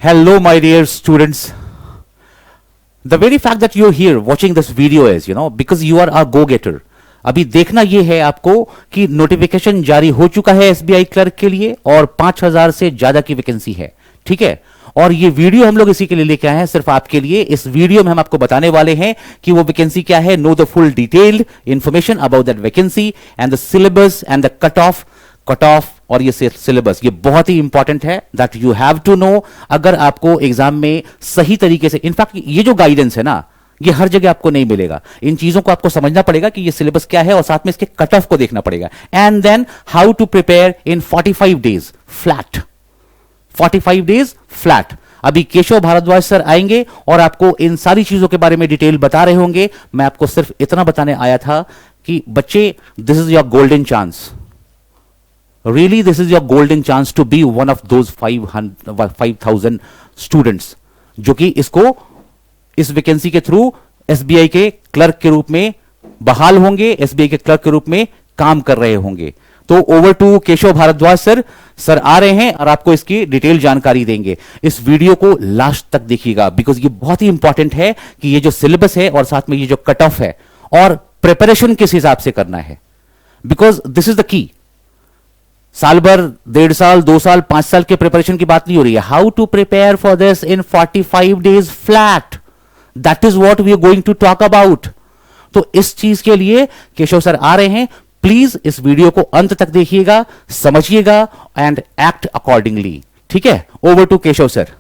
Hello, my dear students. The very fact that you're here watching this video is, because you are a go-getter. अभी देखना यह है आपको कि notification जारी हो चुका है एसबीआई क्लर्क के लिए और 5,000 से ज्यादा की वैकेंसी है, ठीक है। और ये वीडियो हम लोग इसी के लिए लेके आए हैं, सिर्फ आपके लिए। इस वीडियो में हम आपको बताने वाले हैं कि वो वैकेंसी क्या है, know the full detailed information about that vacancy and the syllabus and the cut off और ये सिलेबस, ये बहुत ही इंपॉर्टेंट है that you have to know. अगर आपको एग्जाम में सही तरीके से, इनफैक्ट ये जो गाइडेंस है ना, ये हर जगह आपको नहीं मिलेगा। इन चीजों को आपको समझना पड़ेगा कि ये सिलेबस क्या है और साथ में इसके कट ऑफ को देखना पड़ेगा। And then how to prepare in 45 days flat. 45 days flat. अभी केशव भारद्वाज सर आएंगे और आपको इन सारी चीजों के बारे में डिटेल बता रहे होंगे। मैं आपको सिर्फ इतना बताने आया था कि बच्चे, this is your golden chance. Really, this is your golden chance to be one of those 5,000 students जो कि इस वैकेंसी के थ्रू एसबीआई के क्लर्क के रूप में बहाल होंगे, एसबीआई के क्लर्क के रूप में काम कर रहे होंगे। तो over to Keshav Bhardwaj sir आ रहे हैं और आपको इसकी डिटेल जानकारी देंगे। इस वीडियो को लास्ट तक देखिएगा बिकॉज ये बहुत ही इंपॉर्टेंट है कि ये जो सिलेबस है और साथ में ये जो कट ऑफ है और प्रिपरेशन किस हिसाब से करना है, because this is the key. साल भर, 1.5 साल, 2 साल, 5 साल के प्रिपरेशन की बात नहीं हो रही है। How to prepare for this in 45 days flat, that is what we are going to talk about. तो इस चीज के लिए केशव सर आ रहे हैं। प्लीज इस वीडियो को अंत तक देखिएगा, समझिएगा एंड एक्ट अकॉर्डिंगली, ठीक है। Over to Keshav sir.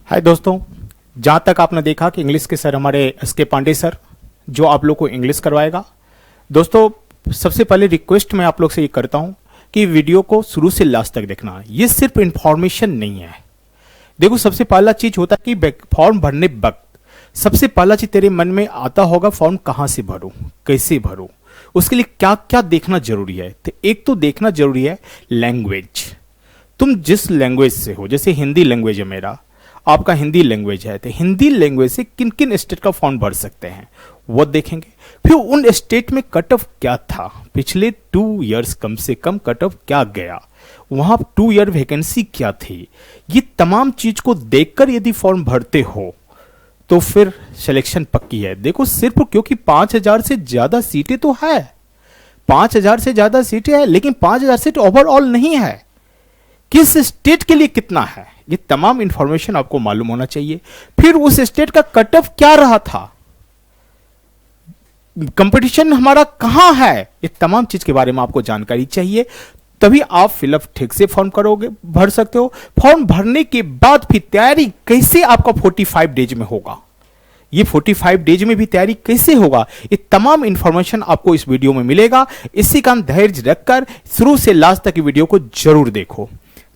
Hi दोस्तों, जहाँ तक आपने देखा कि इंग्लिश के सर हमारे एसके पांडे सर जो आप लोग को इंग्लिश करवाएगा। दोस्तों, सबसे पहले रिक्वेस्ट मैं आप लोग से ये करता हूँ कि वीडियो को शुरू से लास्ट तक देखना। ये सिर्फ इंफॉर्मेशन नहीं है। देखो, सबसे पहला चीज होता है कि फॉर्म भरने वक्त सबसे पहला चीज तेरे मन में आता होगा, फॉर्म कहाँ से भरूं, कैसे भरूं, उसके लिए क्या क्या देखना जरूरी है। तो एक तो देखना जरूरी है लैंग्वेज। तुम जिस लैंग्वेज से हो, जैसे हिंदी लैंग्वेज है मेरा, आपका हिंदी लैंग्वेज है, तो हिंदी लैंग्वेज से किन किन स्टेट का फॉर्म भर सकते हैं वो देखेंगे। फिर उन स्टेट में कट ऑफ क्या था, पिछले 2 इयर्स कम से कम कट ऑफ क्या गया, वहां 2 ईयर वैकेंसी क्या थी, ये तमाम चीज को देखकर यदि फॉर्म भरते हो तो फिर सिलेक्शन पक्की है। देखो, सिर्फ क्योंकि 5,000 से ज्यादा सीटें तो है, 5,000 से ज्यादा सीटें है, लेकिन 5,000 सीट ओवरऑल नहीं है। किस स्टेट के लिए कितना है, ये तमाम इंफॉर्मेशन आपको मालूम होना चाहिए। फिर उस स्टेट का कट ऑफ क्या रहा था, कंपटीशन हमारा कहां है, ये तमाम चीज के बारे में आपको जानकारी चाहिए। तभी आप फिलअप ठीक से फॉर्म करोगे, भर सकते हो। फॉर्म भरने के बाद फिर तैयारी कैसे आपका 45 डेज में होगा, ये 45 डेज में भी तैयारी कैसे होगा, ये तमाम इंफॉर्मेशन आपको इस वीडियो में मिलेगा। इसी का धैर्य रखकर शुरू से लास्ट तक वीडियो को जरूर देखो।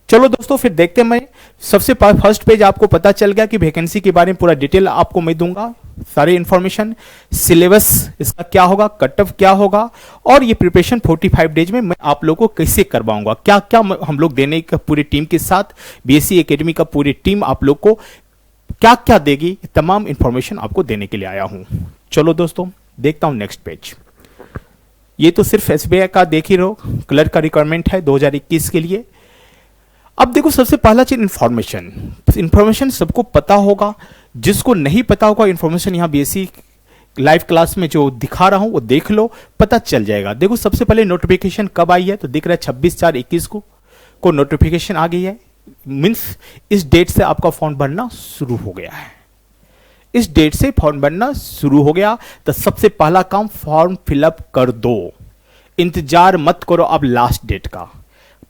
चलो दोस्तों, फिर देखते हैं। मैं सबसे फर्स्ट पेज आपको पता चल गया कि वैकेंसी के बारे में पूरा डिटेल आपको मैं दूंगा, सारी इंफॉर्मेशन, सिलेबस इसका क्या होगा, कट ऑफ क्या होगा, और ये प्रिपरेशन 45 डेज में मैं आप लोगों को कैसे करवाऊंगा, क्या क्या हम लोग देने का पूरी टीम के साथ, बीएससी एकेडमी का पूरी टीम आप लोग को क्या क्या देगी, तमाम इंफॉर्मेशन आपको देने के लिए आया हूं। चलो दोस्तों, देखता हूं नेक्स्ट पेज। ये तो सिर्फ एसबीआई का देख ही रहो, क्लर्क का रिक्वायरमेंट है 2021 के लिए। अब देखो, सबसे पहला चीज इंफॉर्मेशन सबको पता होगा। जिसको नहीं पता होगा इंफॉर्मेशन, यहां बीएससी लाइव क्लास में जो दिखा रहा हूं वो देख लो, पता चल जाएगा। देखो, सबसे पहले नोटिफिकेशन कब आई है, तो दिख रहा है 26/4/21 को नोटिफिकेशन आ गई है। मीन्स इस डेट से आपका फॉर्म भरना शुरू हो गया है। इस डेट से फॉर्म भरना शुरू हो गया, तो सबसे पहला काम फॉर्म फिलअप कर दो। इंतजार मत करो अब लास्ट डेट का।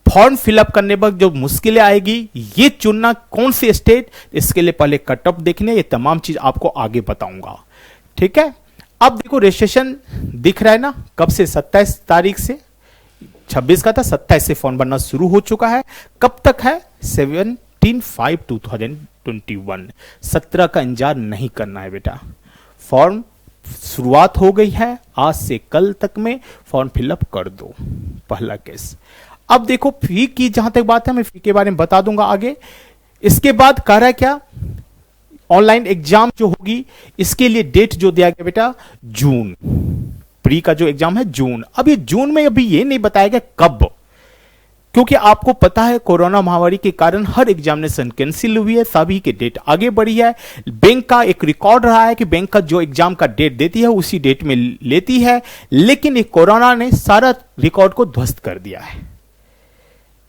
फॉर्म फिलअप करने पर जो मुश्किलें आएगी, ये चुनना कौन सी स्टेट, इसके लिए पहले कट ऑफ देखने, ये तमाम चीज आपको आगे बताऊंगा, ठीक है। अब देखो, रजिस्ट्रेशन दिख रहा है ना, कब से, 27 तारीख से, 26 का था, 27 से फॉर्म भरना शुरू हो चुका है। कब तक है, 17/5/2021। 17 का इंतजार नहीं करना है बेटा, फॉर्म शुरुआत हो गई है, आज से कल तक में फॉर्म फिलअप कर दो, पहला केस। अब देखो, फी की जहां तक बात है, मैं फी के बारे में बता दूंगा आगे। इसके बाद कह रहा है क्या, ऑनलाइन एग्जाम जो होगी इसके लिए डेट जो दिया गया बेटा जून, प्री का जो एग्जाम है जून। अब ये जून में अभी ये नहीं बताया गया कब, क्योंकि आपको पता है कोरोना महामारी के कारण हर एग्जामिनेशन कैंसिल हुई है, सभी की डेट आगे बढ़ी है। बैंक का एक रिकॉर्ड रहा है कि बैंक का जो एग्जाम का डेट देती है उसी डेट में लेती है, लेकिन ये कोरोना ने सारा रिकॉर्ड को ध्वस्त कर दिया है।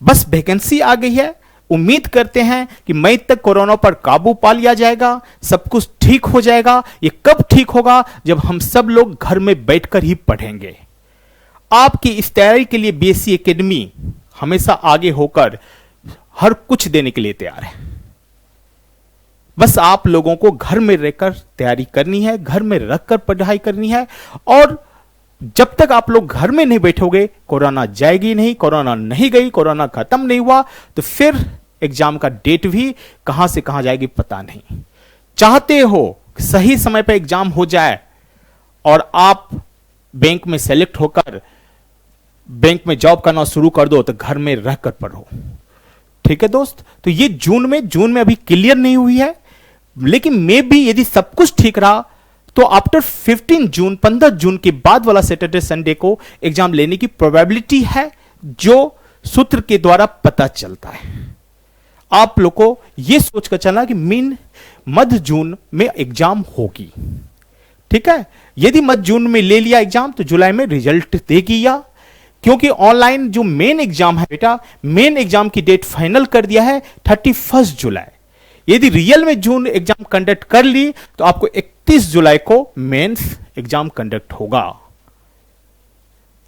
बस वैकेंसी आ गई है, उम्मीद करते हैं कि मई तक कोरोना पर काबू पा लिया जाएगा, सब कुछ ठीक हो जाएगा। ये कब ठीक होगा? जब हम सब लोग घर में बैठकर ही पढ़ेंगे। आपकी इस तैयारी के लिए बीएससी एकेडमी हमेशा आगे होकर हर कुछ देने के लिए तैयार है। बस आप लोगों को घर में रहकर तैयारी करनी है, घर में रखकर पढ़ाई करनी है, और जब तक आप लोग घर में नहीं बैठोगे कोरोना जाएगी नहीं। कोरोना नहीं गई, कोरोना खत्म नहीं हुआ तो फिर एग्जाम का डेट भी कहां से कहां जाएगी पता नहीं। चाहते हो सही समय पर एग्जाम हो जाए और आप बैंक में सेलेक्ट होकर बैंक में जॉब करना शुरू कर दो तो घर में रहकर पढ़ो। ठीक है दोस्त, तो ये जून में अभी क्लियर नहीं हुई है, लेकिन मे भी यदि सब कुछ ठीक रहा तो आफ्टर 15 जून 15 जून के बाद वाला सैटरडे संडे को एग्जाम लेने की प्रोबेबिलिटी है, जो सूत्र के द्वारा पता चलता है। आप लोग को यह सोचकर चलना कि मध्य जून में एग्जाम होगी। ठीक है, यदि मध्य जून में ले लिया एग्जाम तो जुलाई में रिजल्ट देगी, या क्योंकि ऑनलाइन जो मेन एग्जाम है बेटा, मेन एग्जाम की डेट फाइनल कर दिया है 31 जुलाई। यदि रियल में जून एग्जाम कंडक्ट कर ली तो आपको 31 जुलाई को मेंस एग्जाम कंडक्ट होगा।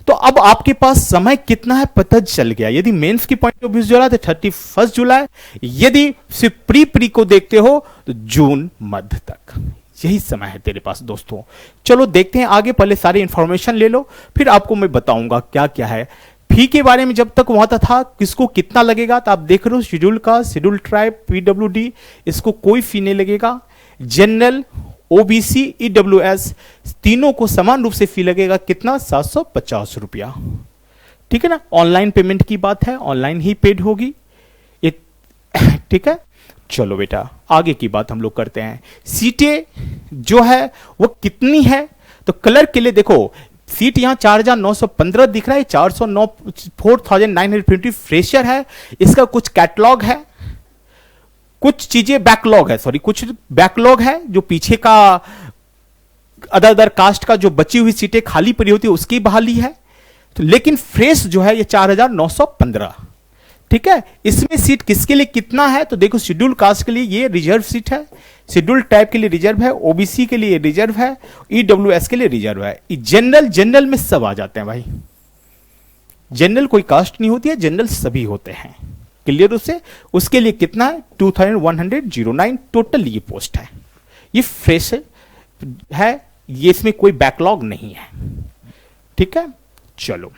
तो अब आपके पास समय कितना है पता चल गया। यदि मेंस की पॉइंट ऑफ व्यू जुलाई तो 31 जुलाई, यदि सिर्फ प्री को देखते हो तो जून मध्य तक, यही समय है तेरे पास दोस्तों। चलो देखते हैं आगे, पहले सारी इंफॉर्मेशन ले लो फिर आपको मैं बताऊंगा क्या क्या है। फी के बारे में जब तक वहां था किसको कितना लगेगा, तो आप देख रहे हो schedule caste, schedule tribe, PWD, इसको कोई फी नहीं लगेगा। जनरल, ओबीसी, ईडब्ल्यूएस तीनों को समान रूप से फी लगेगा। कितना? 750 रुपया। ठीक है ना, ऑनलाइन पेमेंट की बात है, ऑनलाइन ही पेड होगी। ठीक है, चलो बेटा आगे की बात हम लोग करते हैं। सीटें जो है वो कितनी है, तो क्लर्क के लिए देखो सीट यहां 4915 दिख रहा है, 409 4950 फ्रेशर है। इसका कुछ कैटलॉग है, कुछ चीजें बैकलॉग है, कुछ बैकलॉग है जो पीछे का अदर कास्ट का जो बची हुई सीटें खाली पड़ी होती है उसकी बहाली है। तो लेकिन फ्रेश जो है ये 4915। ठीक है, इसमें सीट किसके लिए कितना है, तो देखो शेड्यूल कास्ट के लिए ये रिजर्व सीट है, शेड्यूल टाइप के लिए रिजर्व है, ओबीसी के लिए रिजर्व है, ईडब्ल्यूएस के लिए रिजर्व है। जनरल में सब आ जाते हैं भाई। जनरल कोई कास्ट नहीं होती है, जनरल सभी होते हैं। क्लियर उससे, उसके लिए कितना है 2109 टोटल ये पोस्ट है। ये फ्रेश है, ये इसमें कोई बैकलॉग नहीं है। ठीक है, चलो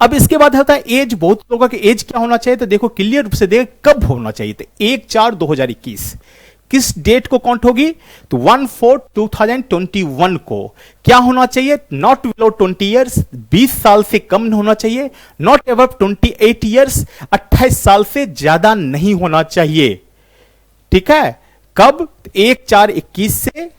अब इसके बाद होता है एज। बहुत लोगों का एज क्या होना चाहिए, तो देखो क्लियर रूप से देखो कब होना चाहिए। तो 1/4/2021 किस डेट को काउंट होगी, तो 1/4/2021 को क्या होना चाहिए, नॉट बिलो 20 ईयर्स, 20 साल से कम होना चाहिए, नॉट अबव 28 ईयर्स, 28 साल से ज्यादा नहीं होना चाहिए। ठीक है, कब, 1/4/21 से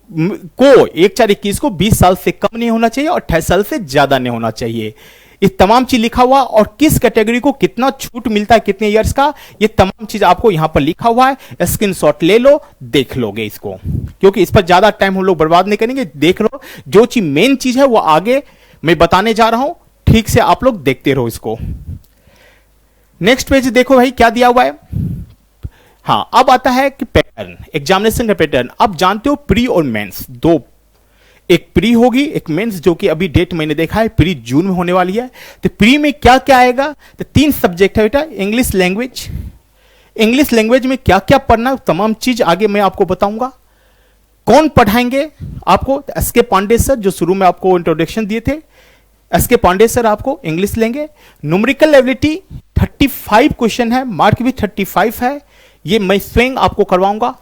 को 1/4/21 को 20 साल से कम नहीं होना चाहिए और 28 साल से ज्यादा नहीं होना चाहिए। ये तमाम चीज लिखा हुआ, और किस कैटेगरी को कितना छूट मिलता है, कितने इयर्स का, ये तमाम चीज आपको यहां पर लिखा हुआ है। स्क्रीनशॉट ले लो, देख लोगे इसको, क्योंकि इस पर ज्यादा टाइम हम लोग बर्बाद नहीं करेंगे। देख लो, जो चीज मेन चीज है वो आगे मैं बताने जा रहा हूं, ठीक से आप लोग देखते रहो इसको। नेक्स्ट पेज देखो भाई क्या दिया हुआ है। हाँ, अब आता है कि पैटर्न, एग्जामिनेशन का पैटर्न। अब जानते हो प्री और मेंस दो, एक प्री होगी एक मेंस, जो कि अभी डेट मैंने देखा है प्री जून में होने वाली है। तो प्री में क्या क्या आएगा, तो 3 सब्जेक्ट है बेटा। इंग्लिश लैंग्वेज, इंग्लिश लैंग्वेज में क्या क्या पढ़ना, तमाम चीज आगे मैं आपको बताऊंगा। कौन पढ़ाएंगे आपको, एसके पांडे सर, जो शुरू में आपको इंट्रोडक्शन दिए थे, एसके पांडे सर आपको इंग्लिश लेंगे। न्यूमेरिकल एबिलिटी 35 क्वेश्चन है, मार्क भी 35 है, ये मैं स्वयं आपको करवाऊंगा।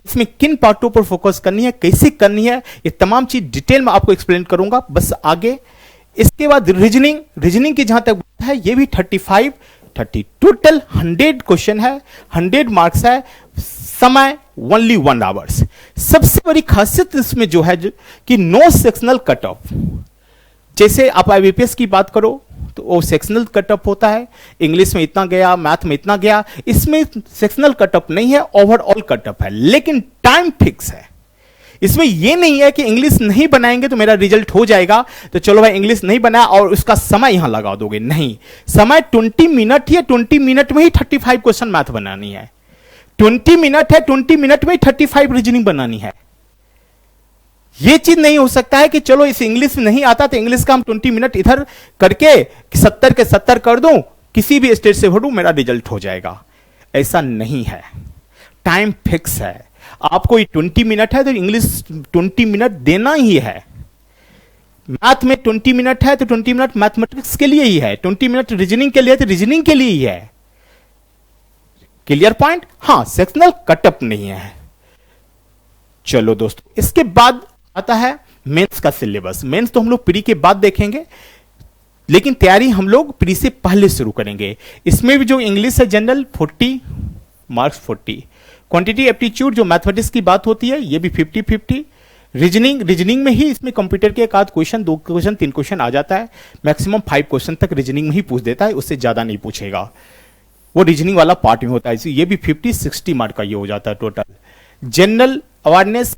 इसमें किन पार्टों पर फोकस करनी है, कैसे करनी है, ये तमाम चीज डिटेल में आपको एक्सप्लेन करूंगा बस आगे। इसके बाद रीजनिंग की जहां तक बात है, ये भी 35 30 टोटल 100 क्वेश्चन है, 100 मार्क्स है। समय ओनली 1 आवर्स। सबसे बड़ी खासियत इसमें जो है कि नो सेक्शनल कट ऑफ। जैसे आप आईबीपीएस की बात करो तो वो सेक्शनल कट ऑफ होता है, इंग्लिश में इतना गया, मैथ में इतना गया, इसमें सेक्शनल कट ऑफ नहीं है, ओवरऑल कट ऑफ है, लेकिन टाइम फिक्स है। इसमें यह नहीं है कि इंग्लिश नहीं बनाएंगे तो मेरा रिजल्ट हो जाएगा, तो चलो भाई इंग्लिश नहीं बनाया और उसका समय यहां लगा दोगे, नहीं। समय 20 मिनट ही, 20 मिनट में ही 35 क्वेश्चन मैथ बनानी है। 20 मिनट है, 20 मिनट में ही 35 रीजनिंग बनानी है। यह चीज नहीं हो सकता है कि चलो इस इंग्लिश नहीं आता तो इंग्लिश का हम 20 मिनट इधर करके 70 के 70 कर दूं, किसी भी स्टेट से भरूं, मेरा रिजल्ट हो जाएगा। ऐसा नहीं है, टाइम फिक्स है। आपको ये 20 मिनट है तो इंग्लिश 20 मिनट देना ही है। मैथ में 20 मिनट है तो 20 मिनट मैथमेटिक्स के लिए ही है, 20 मिनट रीजनिंग के लिए तो रीजनिंग के लिए ही है। Clear point? हां, सेक्शनल कटअप नहीं है। चलो दोस्तों, इसके बाद आता है मेंस का सिलेबस। मेंस तो हम लोग प्री के बाद देखेंगे, लेकिन तैयारी हम लोग प्री से पहले शुरू करेंगे। इसमें भी जो इंग्लिश है जनरल 40 मार्क्स 40, क्वांटिटी एप्टीट्यूड जो मैथमेटिक्स की बात होती है ये भी 50-50। रीजनिंग में ही इसमें कंप्यूटर के एक आध क्वेश्चन, 2 क्वेश्चन, 3 क्वेश्चन आ जाता है, मैक्सिमम 5 क्वेश्चन तक रीजनिंग में ही पूछ देता है, उससे ज्यादा नहीं पूछेगा, वो रीजनिंग वाला पार्ट में होता है। ये भी 50-60 मार्क का ये हो जाता है टोटल। जनरल अवेयरनेस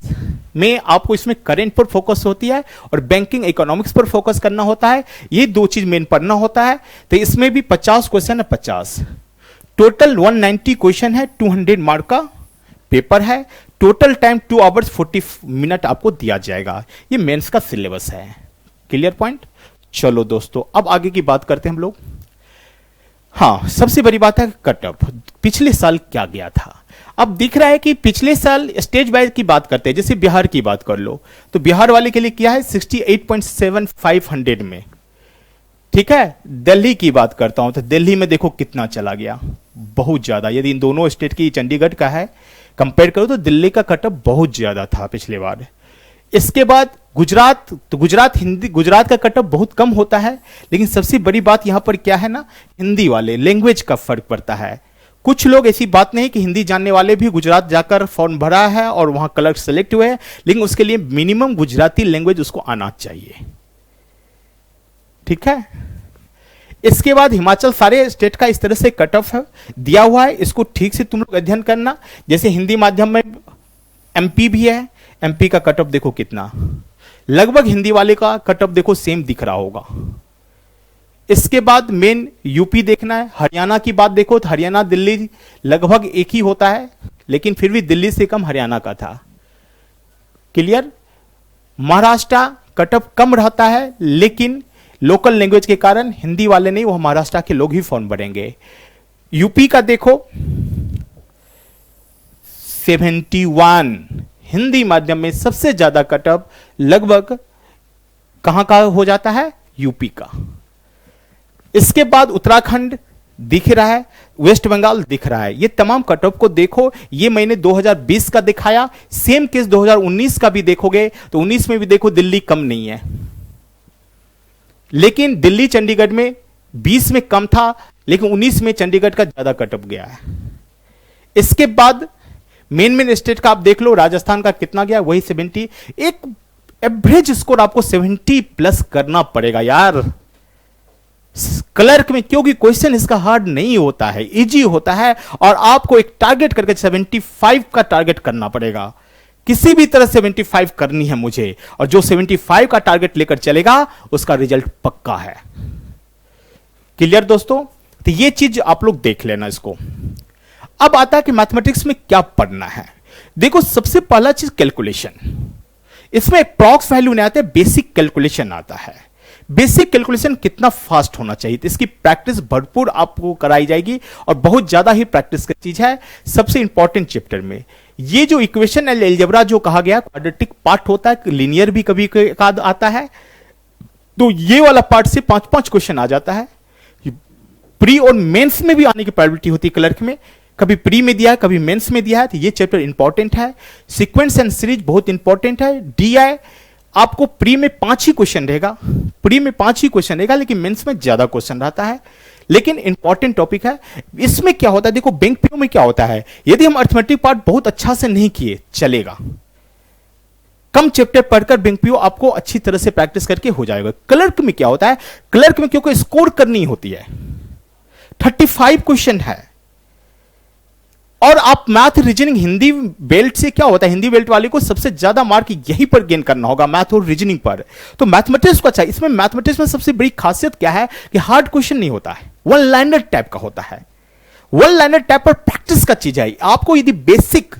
में आपको इसमें करेंट पर फोकस होती है और बैंकिंग इकोनॉमिक्स पर फोकस करना होता है, ये 2 चीज मेन पढ़ना होता है। तो इसमें भी 50 क्वेश्चन है, 50 टोटल 190 क्वेश्चन है, 200 मार्क का पेपर है। टोटल टाइम 2 आवर्स 40 मिनट आपको दिया जाएगा। ये मेंस का सिलेबस है। Clear point? चलो दोस्तों, अब आगे की बात करते हैं हम लोग। हाँ, सबसे बड़ी बात है कट ऑफ। पिछले साल क्या गया था? अब दिख रहा है कि पिछले साल स्टेज वाइज की बात करते हैं, जैसे बिहार की बात कर लो तो बिहार वाले के लिए क्या है 68.7500 में। ठीक है, दिल्ली की बात करता हूं तो दिल्ली में देखो कितना चला गया, बहुत ज्यादा। यदि इन दोनों स्टेट की, चंडीगढ़ का है, कंपेयर करो तो दिल्ली का कटअप बहुत ज्यादा था पिछले बार। इसके बाद गुजरात, तो गुजरात का कटअप बहुत कम होता है, लेकिन सबसे बड़ी बात यहां पर क्या है ना, हिंदी वाले लैंग्वेज का फर्क पड़ता है। कुछ लोग, ऐसी बात नहीं कि हिंदी जानने वाले भी गुजरात जाकर फॉर्म भरा है और वहां क्लर्क सेलेक्ट हुए हैं, लेकिन उसके लिए मिनिमम गुजराती लैंग्वेज उसको आना चाहिए। ठीक है, इसके बाद हिमाचल, सारे स्टेट का इस तरह से कट ऑफ दिया हुआ है, इसको ठीक से तुम लोग अध्ययन करना। जैसे हिंदी माध्यम में एमपी भी है, एमपी का कट ऑफ देखो कितना, लगभग हिंदी वाले का कट ऑफ देखो सेम दिख रहा होगा। इसके बाद मेन यूपी देखना है। हरियाणा की बात देखो तो हरियाणा दिल्ली लगभग एक ही होता है, लेकिन फिर भी दिल्ली से कम हरियाणा का था। क्लियर? महाराष्ट्र कट ऑफ कम रहता है, लेकिन लोकल लैंग्वेज के कारण हिंदी वाले नहीं, वो महाराष्ट्र के लोग ही फॉर्म भरेंगे। यूपी का देखो 71, हिंदी माध्यम में सबसे ज्यादा कट ऑफ लगभग कहां का हो जाता है, यूपी का। इसके बाद उत्तराखंड दिख रहा है, वेस्ट बंगाल दिख रहा है। ये तमाम कट ऑफ को देखो, ये मैंने 2020 का दिखाया, सेम केस 2019 का भी देखोगे तो 19 में भी देखो दिल्ली कम नहीं है, लेकिन दिल्ली चंडीगढ़ में 20 में कम था, लेकिन 19 में चंडीगढ़ का ज्यादा कट ऑफ गया है। इसके बाद मेन स्टेट का आप देख लो, राजस्थान का कितना गया, वही 70। एक एवरेज स्कोर आपको 70 प्लस करना पड़ेगा यार क्लर्क में, क्योंकि क्वेश्चन इसका हार्ड नहीं होता है, इजी होता है, और आपको एक टारगेट करके 75 का टारगेट करना पड़ेगा। किसी भी तरह 75 करनी है मुझे, और जो 75 का टारगेट लेकर चलेगा उसका रिजल्ट पक्का है। क्लियर दोस्तों? तो ये चीज आप लोग देख लेना इसको। अब आता है कि मैथमेटिक्स में क्या पढ़ना है। देखो, सबसे पहला चीज कैलकुलेशन। इसमें अप्रॉक्स वैल्यू नहीं आते, बेसिक कैलकुलेशन आता है। बेसिक कैलकुलेशन कितना फास्ट होना चाहिए, तो इसकी प्रैक्टिस भरपूर आपको कराई जाएगी, और बहुत ज्यादा ही प्रैक्टिस की चीज है। सबसे इंपॉर्टेंट चैप्टर में ये जो इक्वेशन एंड अलजेब्रा जो कहा गया, क्वाड्रेटिक पार्ट होता है, लीनियर भी कभी कभी आता है, तो ये वाला पार्ट से 5-5 क्वेश्चन आ जाता है। प्री और मेंस में भी आने की प्रोबेबिलिटी होती है क्लर्क में, कभी प्री में दिया है, कभी मेंस में दिया है, तो ये चैप्टर इंपॉर्टेंट है। सीक्वेंस एंड सीरीज बहुत इंपॉर्टेंट है। डीआई आपको प्री में 5 ही क्वेश्चन रहेगा, प्री में 5 ही क्वेश्चन रहेगा, लेकिन मेंस में ज्यादा क्वेश्चन रहता है। लेकिन इंपॉर्टेंट टॉपिक है। इसमें क्या होता है, देखो बैंक पीओ में क्या होता है, यदि हम अर्थमेटिक पार्ट बहुत अच्छा से नहीं किए चलेगा, कम चैप्टर पढ़कर बैंक पीओ आपको अच्छी तरह से प्रैक्टिस करके हो जाएगा। क्लर्क में क्या होता है, क्लर्क में क्योंकि स्कोर करनी होती है, 35 क्वेश्चन है, और आप मैथ रीजनिंग हिंदी बेल्ट से क्या होता है, हिंदी बेल्ट वाले को सबसे ज्यादा मार्क यहीं पर गेन करना होगा, मैथ और रीजनिंग पर। तो मैथमेटिक्स को अच्छा, इसमें मैथमेटिक्स में सबसे बड़ी खासियत क्या है कि हार्ड क्वेश्चन नहीं होता है, वन लाइनर टाइप का होता है। वन लाइनर टाइप पर प्रैक्टिस का चीज है। आपको यदि बेसिक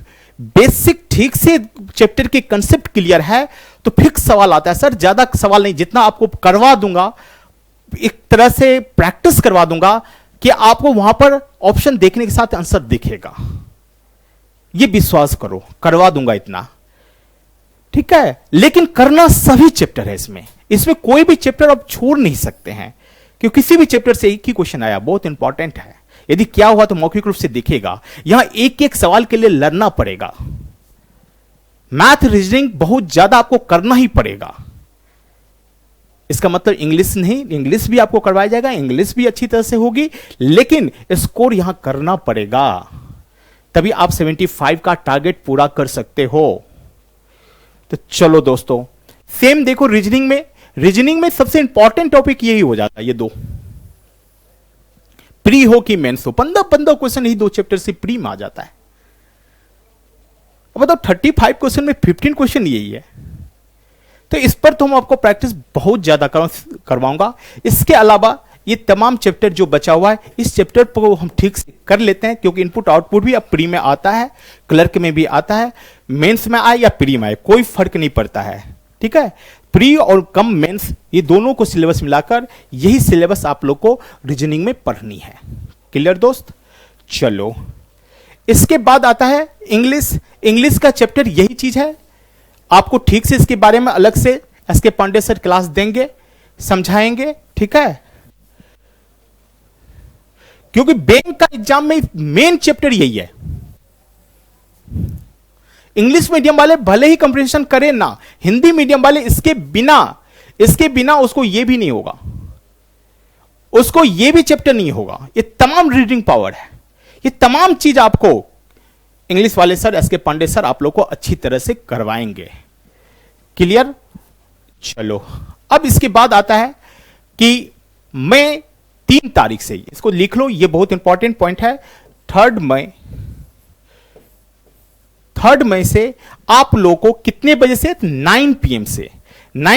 ठीक से चैप्टर के कंसेप्ट क्लियर है तो फिक्स सवाल आता है। सर ज्यादा सवाल नहीं, जितना आपको करवा दूंगा, एक तरह से प्रैक्टिस करवा दूंगा कि आपको वहां पर ऑप्शन देखने के साथ आंसर दिखेगा, ये विश्वास करो, करवा दूंगा इतना, ठीक है। लेकिन करना सभी चैप्टर है, इसमें कोई भी चैप्टर आप छोड़ नहीं सकते हैं, क्योंकि किसी भी चैप्टर से एक ही क्वेश्चन आया, बहुत इंपॉर्टेंट है। यदि क्या हुआ तो मौखिक रूप से दिखेगा, यहां एक एक सवाल के लिए लड़ना पड़ेगा। मैथ रीजनिंग बहुत ज्यादा आपको करना ही पड़ेगा। इसका मतलब इंग्लिश नहीं, इंग्लिश भी आपको करवाया जाएगा, इंग्लिश भी अच्छी तरह से होगी, लेकिन स्कोर यहां करना पड़ेगा, तभी आप 75 का टारगेट पूरा कर सकते हो। तो चलो दोस्तों, सेम देखो रीजनिंग में सबसे इंपॉर्टेंट टॉपिक यही हो जाता है, ये दो, प्री हो कि मेंस हो, 15 क्वेश्चन ही दो चैप्टर से प्री में आ जाता है। अब बताओ 35 क्वेश्चन में 15 क्वेश्चन यही है, तो इस पर तो हम आपको प्रैक्टिस बहुत ज्यादा करवाऊंगा। इसके अलावा ये तमाम चैप्टर जो बचा हुआ है, इस चैप्टर को हम ठीक से कर लेते हैं, क्योंकि इनपुट आउटपुट भी अब प्री में आता है, क्लर्क में भी आता है, मेंस में आए या प्री में आए कोई फर्क नहीं पड़ता है, ठीक है। प्री और कम मेंस ये दोनों को सिलेबस मिलाकर यही सिलेबस आप लोग को रीजनिंग में पढ़नी है। क्लियर दोस्त? चलो, इसके बाद आता है इंग्लिश का चैप्टर, यही चीज है। आपको ठीक से इसके बारे में अलग से एस.के. पांडे सर क्लास देंगे, समझाएंगे, ठीक है। क्योंकि बैंक का एग्जाम में मेन चैप्टर यही है। इंग्लिश मीडियम वाले भले ही कंप्रीहेंशन करें ना, हिंदी मीडियम वाले इसके बिना उसको ये भी नहीं होगा, उसको ये भी चैप्टर नहीं होगा। ये तमाम रीडिंग पावर है, ये तमाम चीज आपको इंग्लिश वाले सर एस.के. पांडे सर आप लोग को अच्छी तरह से करवाएंगे। क्लियर? चलो, अब इसके बाद आता है कि मैं 3 तारीख से, इसको लिख लो, ये बहुत इंपॉर्टेंट पॉइंट है। 3 मई से आप लोगों को कितने बजे से? 9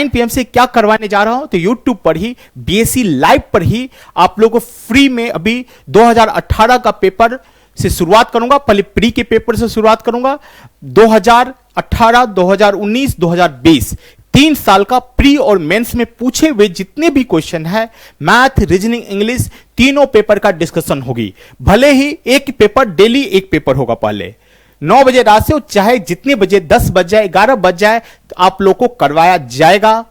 PM से क्या करवाने जा रहा हूं, तो YouTube पर ही, BSc लाइव पर ही आप लोगों को फ्री में अभी 2018 का पेपर से शुरुआत करूंगा। पहले प्री के पेपर से शुरुआत करूंगा, 2018, 2019, 2020 3 साल का प्री और मेंस में पूछे हुए जितने भी क्वेश्चन है, मैथ, रीजनिंग, इंग्लिश, तीनों पेपर का डिस्कशन होगी। भले ही एक पेपर डेली एक पेपर होगा, पहले 9 बजे रात से, चाहे जितने बजे, 10 बज जाए, 11 बज जाए, तो आप लोग को करवाया जाएगा।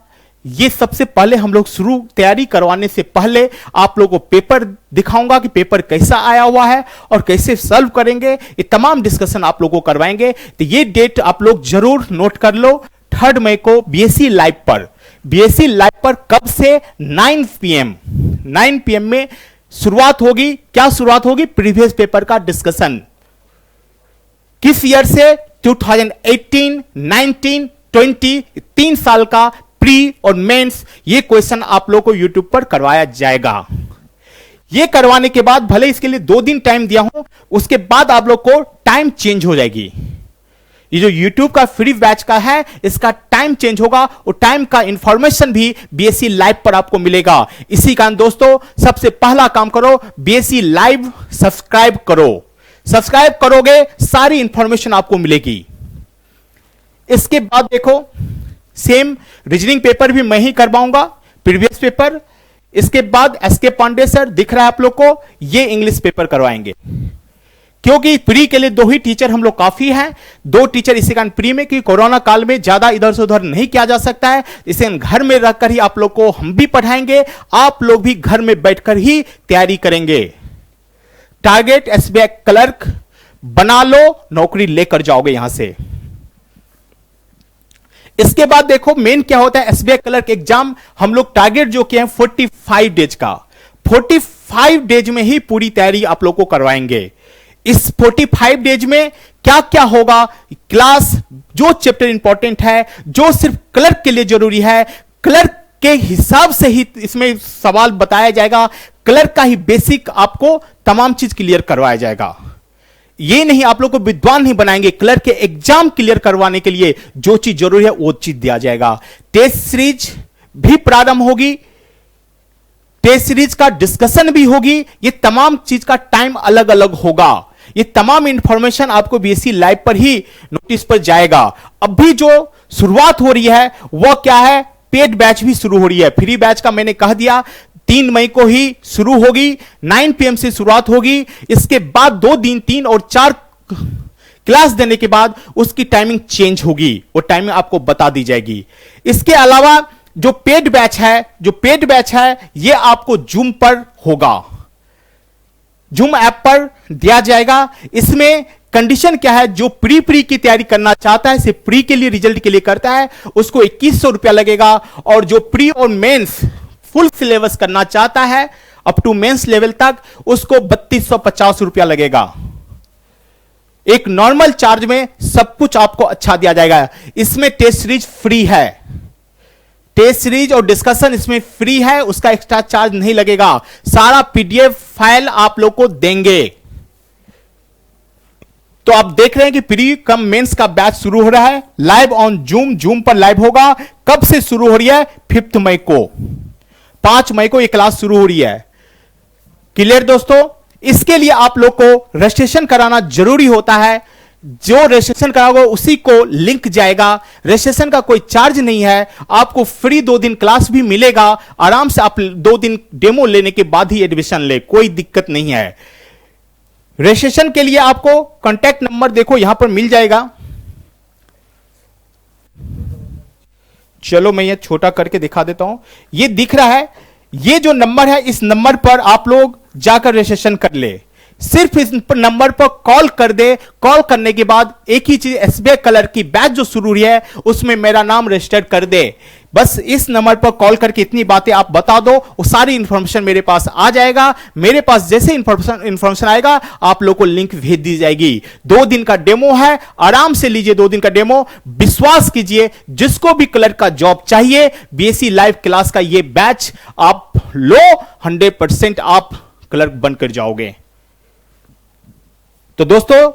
ये सबसे पहले हम लोग शुरू तैयारी करवाने से पहले आप लोगों को पेपर दिखाऊंगा कि पेपर कैसा आया हुआ है और कैसे सॉल्व करेंगे, ये तमाम डिस्कशन आप लोगों को करवाएंगे। तो ये डेट आप लोग जरूर नोट कर लो, 3 मई को BSc लाइव पर कब से? 9 PM में शुरुआत होगी। क्या शुरुआत होगी? प्रीवियस पेपर का डिस्कशन। किस ईयर से? 2018, 19, 20 3 साल का प्री और मेंस, ये क्वेश्चन आप लोगों को YouTube पर करवाया जाएगा। ये करवाने के बाद, भले इसके लिए 2 दिन टाइम दिया हूं, उसके बाद आप लोग को टाइम चेंज हो जाएगी। ये जो YouTube का फ्री बैच का है, इसका टाइम चेंज होगा और टाइम का इंफॉर्मेशन भी BSc लाइव पर आपको मिलेगा। इसी कारण दोस्तों, सबसे पहला काम करो, BSc लाइव सब्सक्राइब करो। सब्सक्राइब करोगे, सारी इंफॉर्मेशन आपको मिलेगी। इसके बाद देखो, सेम रीजनिंग पेपर भी मैं ही करवाऊंगा, प्रीवियस पेपर। इसके बाद एस.के. पांडे सर दिख रहा है आप लोग को, ये इंग्लिश पेपर करवाएंगे। क्योंकि प्री के लिए 2 ही टीचर हम लोग काफी हैं, 2 टीचर इसी कारण प्री में, कि कोरोना काल में ज्यादा इधर से उधर नहीं किया जा सकता है, इसे घर में रखकर ही आप लोग को हम भी पढ़ाएंगे, आप लोग भी घर में बैठकर ही तैयारी करेंगे। टारगेट SBI क्लर्क बना लो, नौकरी लेकर जाओगे यहां से। इसके बाद देखो मेन क्या होता है, SBI क्लर्क एग्जाम हम लोग टारगेट जो किए हैं 45 डेज का, 45 45 डेज में ही पूरी तैयारी आप लोग को करवाएंगे। इस 45 डेज में क्या क्या होगा, क्लास जो चैप्टर इंपॉर्टेंट है, जो सिर्फ क्लर्क के लिए जरूरी है, क्लर्क के हिसाब से ही इसमें सवाल बताया जाएगा, क्लर्क का ही बेसिक आपको तमाम चीज क्लियर करवाया जाएगा। ये नहीं आप लोग को विद्वान नहीं बनाएंगे, क्लर्क के एग्जाम क्लियर करवाने के लिए जो चीज जरूरी है वो चीज दिया जाएगा। टेस्ट सीरीज भी प्रारंभ होगी, टेस्ट सीरीज का डिस्कशन भी होगी, ये तमाम चीज का टाइम अलग अलग होगा। ये तमाम इंफॉर्मेशन आपको बीएससी लाइव पर ही नोटिस पर जाएगा। अभी जो शुरुआत हो रही है वह क्या है, पेड बैच भी शुरू हो रही है। फ्री बैच का मैंने कह दिया 3 मई को ही शुरू होगी, 9 PM से शुरुआत होगी। इसके बाद 2 दिन 3 और 4 क्लास देने के बाद उसकी टाइमिंग चेंज होगी, वो टाइमिंग आपको बता दी जाएगी। इसके अलावा जो पेड बैच है ये आपको जूम पर होगा, जूम ऐप पर दिया जाएगा। इसमें कंडीशन क्या है, जो प्री की तैयारी करना चाहता है, सिर्फ प्री के लिए रिजल्ट के लिए करता है, उसको 2100 रुपया लगेगा। और जो प्री और मेंस फुल सिलेबस करना चाहता है अप टू मेंस लेवल तक, उसको 3250 रुपया लगेगा। एक नॉर्मल चार्ज में सब कुछ आपको अच्छा दिया जाएगा। इसमें टेस्ट सीरीज फ्री है, टेस्ट सीरीज और डिस्कशन इसमें फ्री है, उसका एक्स्ट्रा चार्ज नहीं लगेगा। सारा पीडीएफ फाइल आप लोग को देंगे। तो आप देख रहे हैं कि प्री कम मेंस का बैच शुरू हो रहा है लाइव ऑन जूम पर लाइव होगा। कब से शुरू हो रही है, 5 मई को, 5 मई को यह क्लास शुरू हो रही है। क्लियर दोस्तों, इसके लिए आप लोग को रजिस्ट्रेशन कराना जरूरी होता है। जो रजिस्ट्रेशन कराओगे उसी को लिंक जाएगा। रजिस्ट्रेशन का कोई चार्ज नहीं है, आपको फ्री 2 दिन क्लास भी मिलेगा। आराम से आप 2 दिन डेमो लेने के बाद ही एडमिशन ले, कोई दिक्कत नहीं है। रजिस्ट्रेशन के लिए आपको कांटेक्ट नंबर देखो यहां पर मिल जाएगा। चलो मैं ये छोटा करके दिखा देता हूं, ये दिख रहा है, ये जो नंबर है इस नंबर पर आप लोग जाकर रजिस्ट्रेशन कर ले। सिर्फ इस नंबर पर कॉल कर दे, कॉल करने के बाद एक ही चीज, एसबीआई कलर की बैच जो शुरू हुई है उसमें मेरा नाम रजिस्टर कर दे। बस इस नंबर पर कॉल करके इतनी बातें आप बता दो, वो सारी इंफॉर्मेशन मेरे पास आ जाएगा। मेरे पास जैसे इंफॉर्मेशन आएगा आप लोग को लिंक भेज दी जाएगी। 2 दिन का डेमो है, आराम से लीजिए 2 दिन का डेमो। विश्वास कीजिए, जिसको भी क्लर्क का जॉब चाहिए, बीएससी लाइव क्लास का ये बैच आप लो, 100% आप क्लर्क बनकर जाओगे। तो दोस्तों,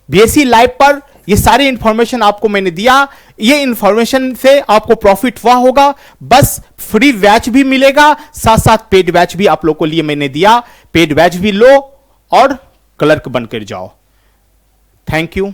बीएससी लाइव पर ये सारी इंफॉर्मेशन आपको मैंने दिया। ये इंफॉर्मेशन से आपको प्रॉफिट हुआ होगा। बस फ्री बैच भी मिलेगा, साथ साथ पेड बैच भी आप लोग को लिए मैंने दिया। पेड बैच भी लो और क्लर्क बनकर जाओ। Thank you.